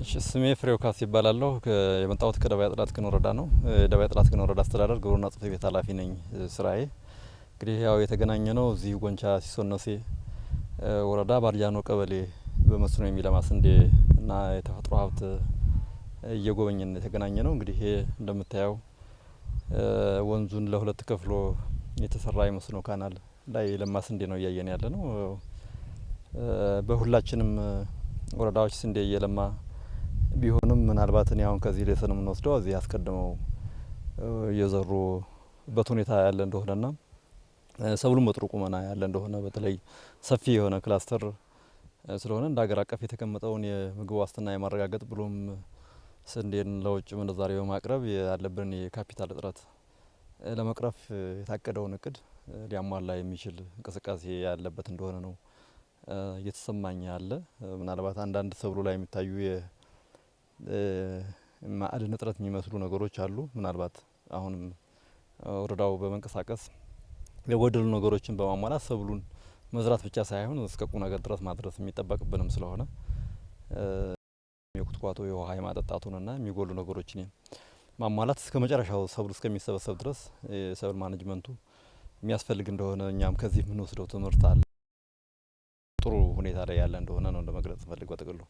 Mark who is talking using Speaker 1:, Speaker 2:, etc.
Speaker 1: እሺ ስሜ ፍሬው ካስ ይባላለሁ። የመጣሁት ከደባያ ጥላት ግን ወረዳ ነው። ደባያ ጥላት ግን ወረዳ አስተዳደር ግብርና ጽሕፈት ቤት ኃላፊ ነኝ። ስራዬ እንግዲህ ያው የተገናኘ ነው እዚህ ጎንቻ ሲሶነሴ ወረዳ ባርጃኖ ቀበሌ በመስኖ የሚለማ ስንዴ እና የተፈጥሮ ሀብት እየጎበኘን የተገናኘ ነው። እንግዲህ ይሄ እንደምታየው ወንዙን ለሁለት ከፍሎ የተሰራ የመስኖ ካናል ላይ የለማ ስንዴ ነው እያየን ያለ ነው። በሁላችንም ወረዳዎች ስንዴ እየለማ ቢሆንም ምናልባት እኔ አሁን ከዚህ ሌሰን የምንወስደው እዚህ አስቀድመው የዘሩበት ሁኔታ ያለ እንደሆነና ሰብሉም በጥሩ ቁመና ያለ እንደሆነ በተለይ ሰፊ የሆነ ክላስተር ስለሆነ እንደ ሀገር አቀፍ የተቀመጠውን የምግብ ዋስትና የማረጋገጥ ብሎም ስንዴን ለውጭ ምንዛሬ በማቅረብ ያለብን የካፒታል እጥረት ለመቅረፍ የታቀደውን እቅድ ሊያሟላ የሚችል እንቅስቃሴ ያለበት እንደሆነ ነው እየተሰማኝ ያለ። ምናልባት አንዳንድ ሰብሉ ላይ የሚታዩ የማዕድን እጥረት የሚመስሉ ነገሮች አሉ። ምናልባት አሁንም ወረዳው በመንቀሳቀስ የጎደሉ ነገሮችን በማሟላት ሰብሉን መዝራት ብቻ ሳይሆን እስከ ቁም ነገር ድረስ ማድረስ የሚጠበቅብንም ስለሆነ የኩትኳቶ የውሃ የማጠጣቱንና የሚጎሉ ነገሮችን ማሟላት እስከ መጨረሻው ሰብሉ እስከሚሰበሰብ ድረስ የሰብል ማኔጅመንቱ የሚያስፈልግ እንደሆነ እኛም ከዚህ የምንወስደው ትምህርት አለ። ጥሩ ሁኔታ ላይ ያለ እንደሆነ ነው ለመግለጽ ፈልግ በጥቅሉ